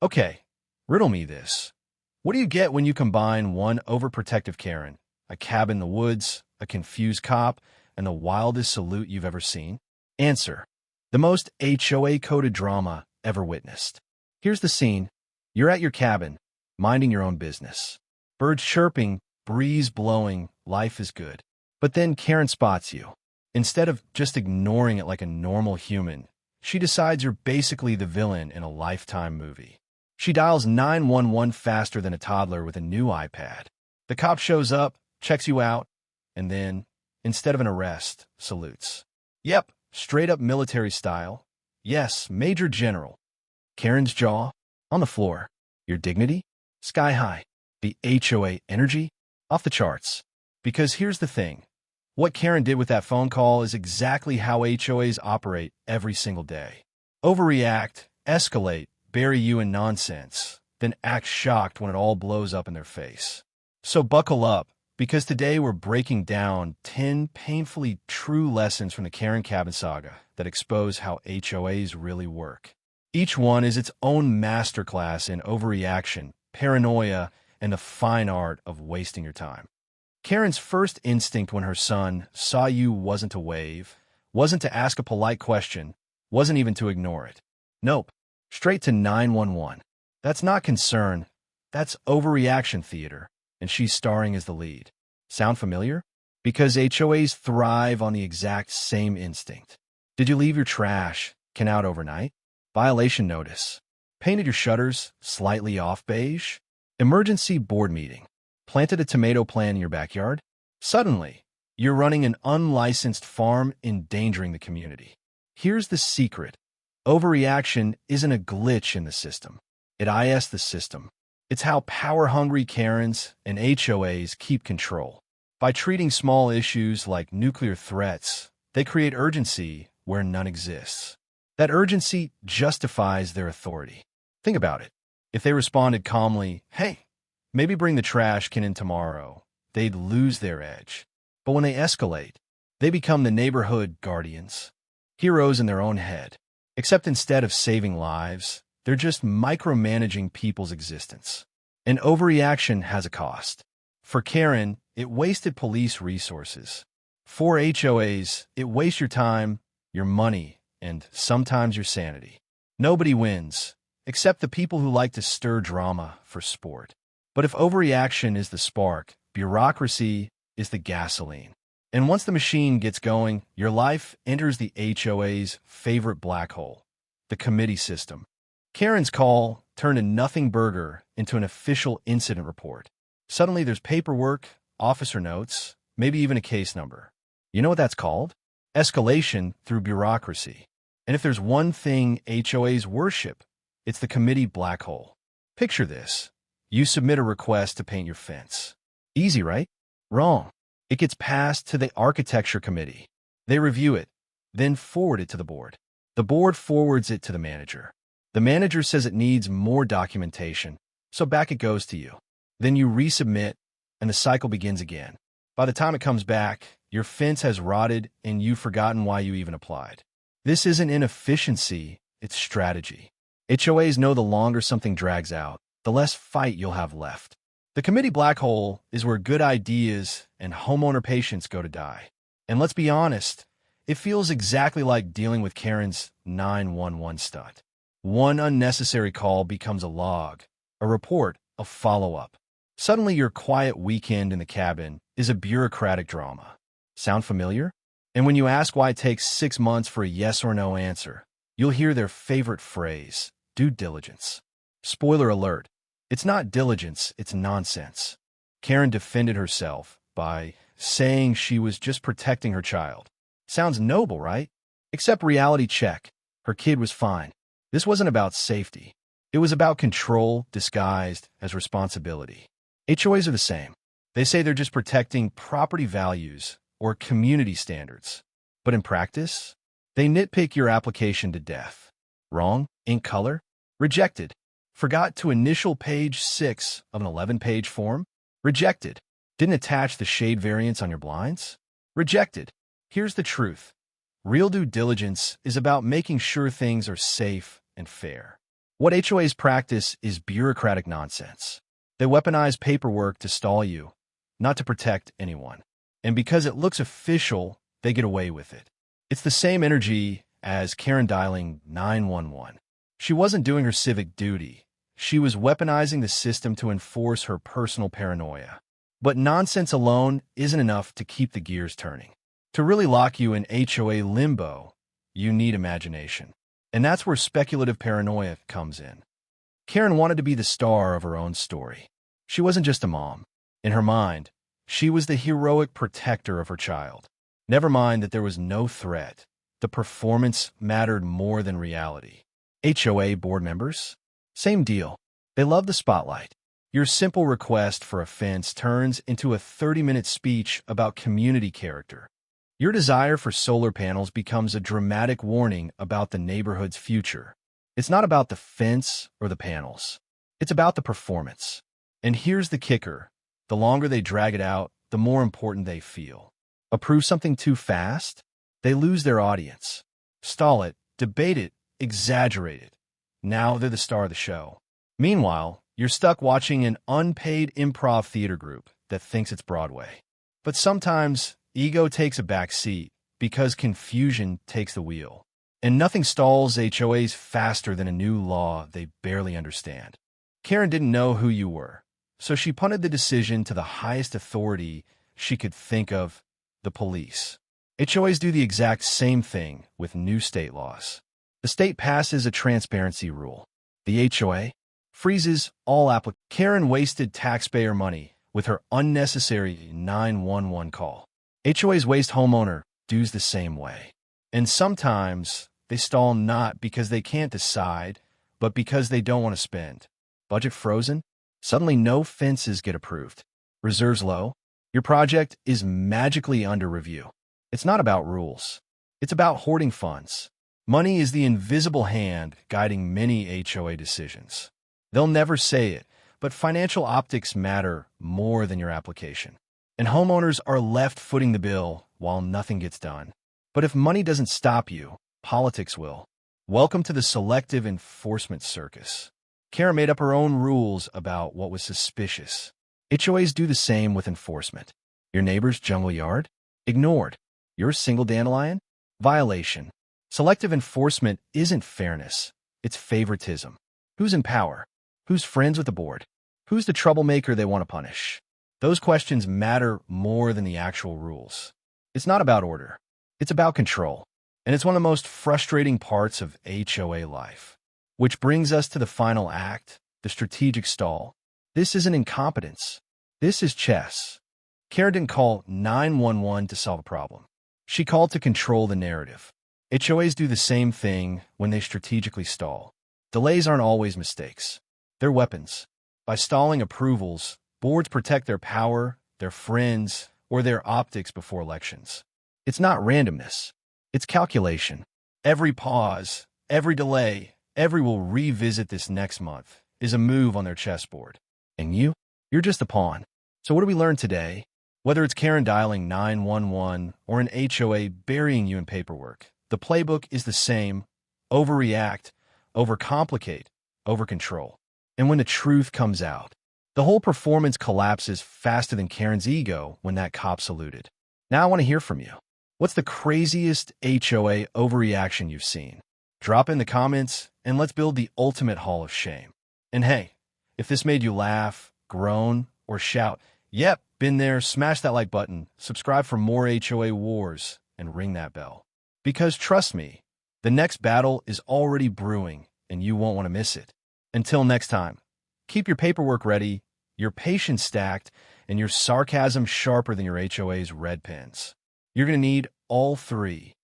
Okay, riddle me this. What do you get when you combine one overprotective Karen, a cabin in the woods, a confused cop, and the wildest salute you've ever seen? Answer: the most HOA-coded drama ever witnessed. Here's the scene. You're at your cabin, minding your own business. Birds chirping, breeze blowing, life is good. But then Karen spots you. Instead of just ignoring it like a normal human, she decides you're basically the villain in a Lifetime movie. She dials 911 faster than a toddler with a new iPad. The cop shows up, checks you out, and then, instead of an arrest, salutes. Yep, straight up military style. Yes, Major General. Karen's jaw on the floor. Your dignity? Sky high. The HOA energy? Off the charts. Because here's the thing. What Karen did with that phone call is exactly how HOAs operate every single day. Overreact, escalate, bury you in nonsense, then act shocked when it all blows up in their face. So buckle up, because today we're breaking down 10 painfully true lessons from the Karen Cabin saga that expose how HOAs really work. Each one is its own masterclass in overreaction, paranoia, and the fine art of wasting your time. Karen's first instinct when her son saw you wasn't to wave, wasn't to ask a polite question, wasn't even to ignore it. Nope, straight to 911. That's not concern, that's overreaction theater, and she's starring as the lead. Sound familiar? Because HOAs thrive on the exact same instinct. Did you leave your trash, can out overnight? Violation notice. Painted your shutters slightly off beige? Emergency board meeting. Planted a tomato plant in your backyard? Suddenly, you're running an unlicensed farm endangering the community. Here's the secret. Overreaction isn't a glitch in the system. It is the system. It's how power-hungry Karens and HOAs keep control. By treating small issues like nuclear threats, they create urgency where none exists. That urgency justifies their authority. Think about it. If they responded calmly, "Hey, maybe bring the trash can in tomorrow," they'd lose their edge. But when they escalate, they become the neighborhood guardians, heroes in their own head. Except instead of saving lives, they're just micromanaging people's existence. And overreaction has a cost. For Karen, it wasted police resources. For HOAs, it wastes your time, your money, and sometimes your sanity. Nobody wins, except the people who like to stir drama for sport. But if overreaction is the spark, bureaucracy is the gasoline. And once the machine gets going, your life enters the HOA's favorite black hole, the committee system. Karen's call turned a nothing burger into an official incident report. Suddenly there's paperwork, officer notes, maybe even a case number. You know what that's called? Escalation through bureaucracy. And if there's one thing HOAs worship, it's the committee black hole. Picture this. You submit a request to paint your fence. Easy, right? Wrong. It gets passed to the architecture committee. They review it, then forward it to the board. The board forwards it to the manager. The manager says it needs more documentation, so back it goes to you. Then you resubmit, and the cycle begins again. By the time it comes back, your fence has rotted and you've forgotten why you even applied. This isn't inefficiency, it's strategy. HOAs know the longer something drags out, the less fight you'll have left. The committee black hole is where good ideas and homeowner patience go to die. And let's be honest, it feels exactly like dealing with Karen's 911 stunt. One unnecessary call becomes a log, a report, a follow-up. Suddenly your quiet weekend in the cabin is a bureaucratic drama. Sound familiar? And when you ask why it takes 6 months for a yes or no answer, you'll hear their favorite phrase, due diligence. Spoiler alert, it's not diligence, it's nonsense. Karen defended herself by saying she was just protecting her child. Sounds noble, right? Except reality check. Her kid was fine. This wasn't about safety. It was about control disguised as responsibility. HOAs are the same. They say they're just protecting property values or community standards. But in practice, they nitpick your application to death. Wrong, in color, rejected. Forgot to initial page 6 of an 11-page form? Rejected. Didn't attach the shade variance on your blinds? Rejected. Here's the truth. Real due diligence is about making sure things are safe and fair. What HOAs practice is bureaucratic nonsense. They weaponize paperwork to stall you, not to protect anyone. And because it looks official, they get away with it. It's the same energy as Karen dialing 911. She wasn't doing her civic duty. She was weaponizing the system to enforce her personal paranoia. But nonsense alone isn't enough to keep the gears turning. To really lock you in HOA limbo, you need imagination. And that's where speculative paranoia comes in. Karen wanted to be the star of her own story. She wasn't just a mom. In her mind, she was the heroic protector of her child. Never mind that there was no threat. The performance mattered more than reality. HOA board members? Same deal. They love the spotlight. Your simple request for a fence turns into a 30-minute speech about community character. Your desire for solar panels becomes a dramatic warning about the neighborhood's future. It's not about the fence or the panels. It's about the performance. And here's the kicker. The longer they drag it out, the more important they feel. Approve something too fast? They lose their audience. Stall it, debate it, exaggerate it. Now they're the star of the show. Meanwhile, you're stuck watching an unpaid improv theater group that thinks it's Broadway. But sometimes, ego takes a back seat because confusion takes the wheel. And nothing stalls HOAs faster than a new law they barely understand. Karen didn't know who you were, so she punted the decision to the highest authority she could think of, the police. HOAs do the exact same thing with new state laws. The state passes a transparency rule. The HOA freezes all applications. Karen wasted taxpayer money with her unnecessary 911 call. HOAs waste homeowner dues the same way. And sometimes they stall not because they can't decide, but because they don't want to spend. Budget frozen? Suddenly no fences get approved. Reserves low? Your project is magically under review. It's not about rules. It's about hoarding funds. Money is the invisible hand guiding many HOA decisions. They'll never say it, but financial optics matter more than your application. And homeowners are left footing the bill while nothing gets done. But if money doesn't stop you, politics will. Welcome to the selective enforcement circus. Karen made up her own rules about what was suspicious. HOAs do the same with enforcement. Your neighbor's jungle yard? Ignored. Your single dandelion? Violation. Selective enforcement isn't fairness. It's favoritism. Who's in power? Who's friends with the board? Who's the troublemaker they want to punish? Those questions matter more than the actual rules. It's not about order. It's about control. And it's one of the most frustrating parts of HOA life. Which brings us to the final act, the strategic stall. This isn't incompetence. This is chess. Karen didn't call 911 to solve a problem. She called to control the narrative. HOAs do the same thing when they strategically stall. Delays aren't always mistakes. They're weapons. By stalling approvals, boards protect their power, their friends, or their optics before elections. It's not randomness. It's calculation. Every pause, every delay, every "will revisit this next month" is a move on their chessboard. And you're just a pawn. So what do we learn today? Whether it's Karen dialing 911 or an HOA burying you in paperwork, the playbook is the same: overreact, overcomplicate, overcontrol. And when the truth comes out, the whole performance collapses faster than Karen's ego when that cop saluted. Now I want to hear from you. What's the craziest HOA overreaction you've seen? Drop in the comments and let's build the ultimate hall of shame. And hey, if this made you laugh, groan, or shout, "Yep, been there," smash that like button, subscribe for more HOA wars, and ring that bell. Because trust me, the next battle is already brewing and you won't want to miss it. Until next time, keep your paperwork ready, your patience stacked, and your sarcasm sharper than your HOA's red pens. You're going to need all three.